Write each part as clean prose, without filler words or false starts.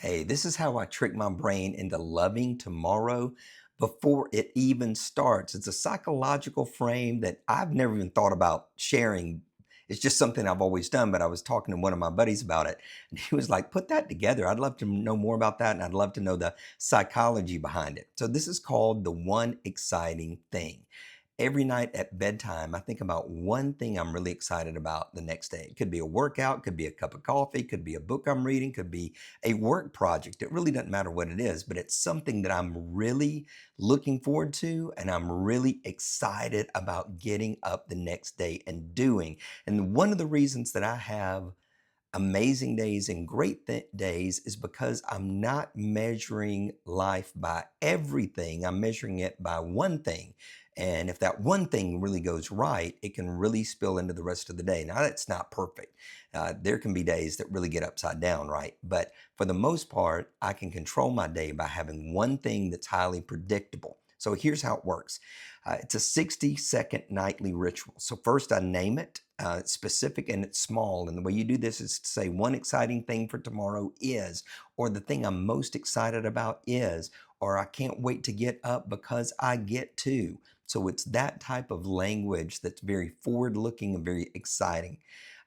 Hey, this is how I trick my brain into loving tomorrow before it even starts. It's a psychological frame that I've never even thought about sharing. It's just something I've always done, but I was talking to one of my buddies about it, and he was like, put that together. I'd love to know more about that, and I'd love to know the psychology behind it. So, this is called the one exciting thing. Every night at bedtime, I think about one thing I'm really excited about the next day. It could be a workout, could be a cup of coffee, could be a book I'm reading, could be a work project. It really doesn't matter what it is, but it's something that I'm really looking forward to and I'm really excited about getting up the next day and doing. And one of the reasons that I have amazing days and great days is because I'm not measuring life by everything. I'm measuring it by one thing. And if that one thing really goes right, it can really spill into the rest of the day. Now, that's not perfect. There can be days that really get upside down, right? But for the most part, I can control my day by having one thing that's highly predictable. So here's how it works. It's a 60-second nightly ritual. So first I name it. It's specific and it's small. And the way you do this is to say one exciting thing for tomorrow is, or the thing I'm most excited about is, or I can't wait to get up because I get to. So it's that type of language that's very forward looking and very exciting.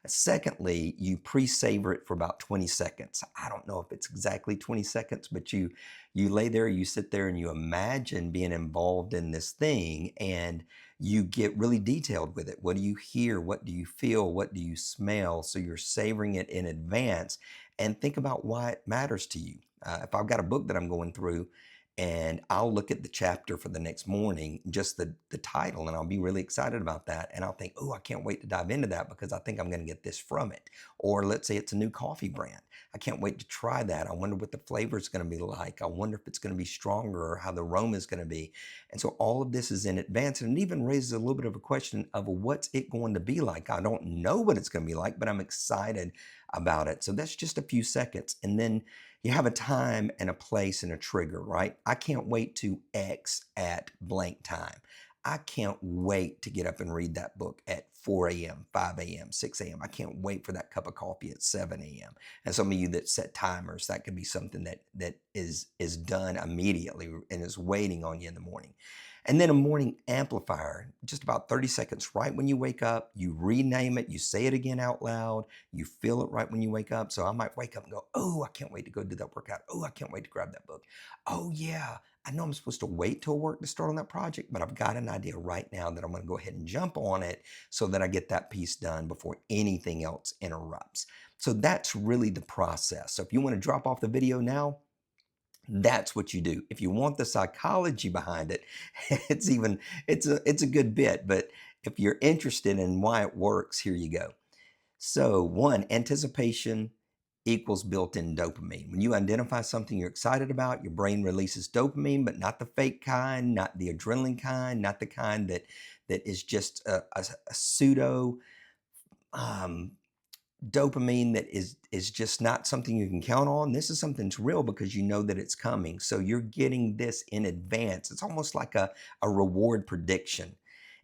Secondly, you pre-savor it for about 20 seconds. I don't know if it's exactly 20 seconds, but you lay there, you sit there and you imagine being involved in this thing and you get really detailed with it. What do you hear? What do you feel? What do you smell? So you're savoring it in advance and think about why it matters to you. If I've got a book that I'm going through and I'll look at the chapter for the next morning, just the title, and I'll be really excited about that. And I'll think, oh, I can't wait to dive into that because I think I'm going to get this from it. Or let's say it's a new coffee brand. I can't wait to try that. I wonder what the flavor is going to be like. I wonder if it's going to be stronger or how the aroma is going to be. And so all of this is in advance. And it even raises a little bit of a question of what's it going to be like? I don't know what it's going to be like, but I'm excited about it. So that's just a few seconds. And then you have a time and a place and a trigger, right? I can't wait to X at blank time. I can't wait to get up and read that book at 4 a.m., 5 a.m., 6 a.m. I can't wait for that cup of coffee at 7 a.m. And some of you that set timers, that could be something that is done immediately and is waiting on you in the morning. And then a morning amplifier, just about 30 seconds right when you wake up, you rename it, you say it again out loud, you feel it right when you wake up. So I might wake up and go, oh, I can't wait to go do that workout. Oh, I can't wait to grab that book. Oh, yeah, I know I'm supposed to wait till work to start on that project, but I've got an idea right now that I'm going to go ahead and jump on it so that I get that piece done before anything else interrupts. So that's really the process. So if you want to drop off the video now, that's what you do. If you want the psychology behind it, it's a good bit, but if you're interested in why it works, here you go. So, one, anticipation equals built-in dopamine. When you identify something you're excited about, your brain releases dopamine, but not the fake kind, not the adrenaline kind, not the kind that is just a pseudo um, dopamine that is just not something you can count on. This is something that's real because you know that it's coming. So you're getting this in advance. It's almost like a reward prediction.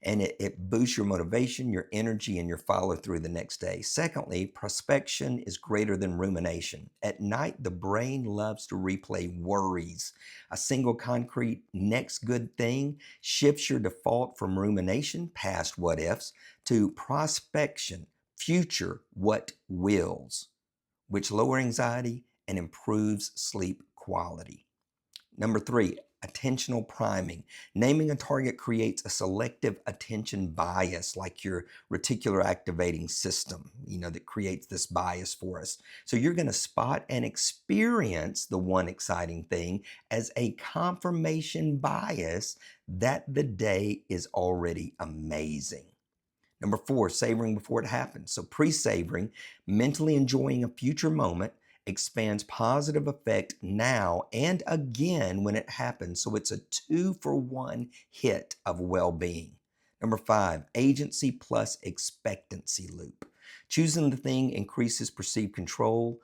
And it boosts your motivation, your energy, and your follow through the next day. Secondly, prospection is greater than rumination. At night, the brain loves to replay worries. A single concrete next good thing shifts your default from rumination, past what ifs, to prospection, future what wills, which lower anxiety and improves sleep quality. Number three, attentional priming. Naming a target creates a selective attention bias, like your reticular activating system, that creates this bias for us. So you're going to spot and experience the one exciting thing as a confirmation bias that the day is already amazing. Number four, savoring before it happens. So pre-savoring, mentally enjoying a future moment, expands positive effect now and again when it happens. So it's a 2-for-1 hit of well-being. Number five, agency plus expectancy loop. Choosing the thing increases perceived control,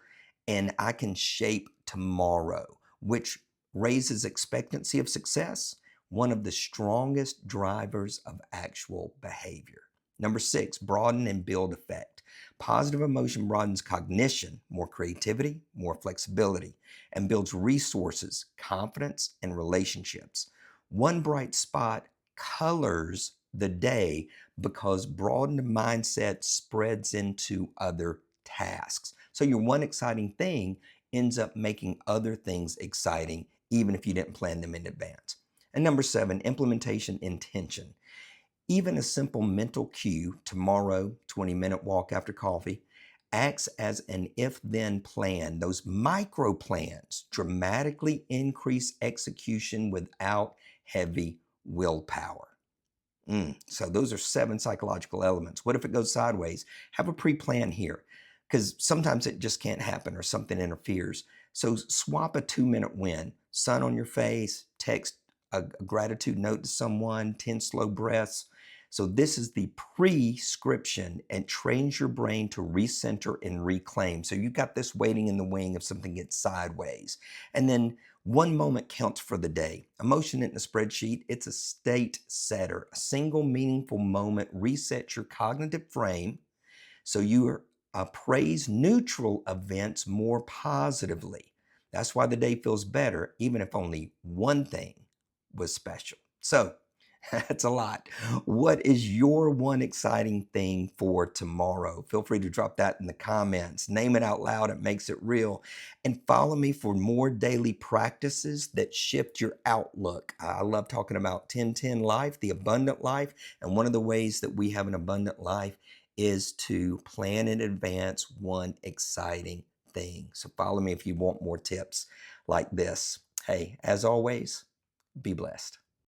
and I can shape tomorrow, which raises expectancy of success, one of the strongest drivers of actual behavior. Number 6, broaden and build effect. Positive emotion broadens cognition, more creativity, more flexibility, and builds resources, confidence, and relationships. One bright spot colors the day because broadened mindset spreads into other tasks. So your one exciting thing ends up making other things exciting, even if you didn't plan them in advance. And number 7, implementation intention. Even a simple mental cue, tomorrow, 20-minute walk after coffee, acts as an if then plan. Those micro plans dramatically increase execution without heavy willpower. So those are 7 psychological elements. What if it goes sideways? Have a pre-plan here because sometimes it just can't happen or something interferes. So swap a 2-minute win. Sun on your face, text a gratitude note to someone, 10 slow breaths. So this is the prescription and trains your brain to recenter and reclaim. So you got this waiting in the wing if something gets sideways. And then one moment counts for the day. Emotion in the spreadsheet, it's a state setter. A single meaningful moment resets your cognitive frame so you appraise neutral events more positively. That's why the day feels better, even if only one thing was special. So that's a lot. What is your one exciting thing for tomorrow? Feel free to drop that in the comments. Name it out loud. It makes it real. And follow me for more daily practices that shift your outlook. I love talking about 10-10 life, the abundant life. And one of the ways that we have an abundant life is to plan in advance one exciting thing. So follow me if you want more tips like this. Hey, as always, be blessed.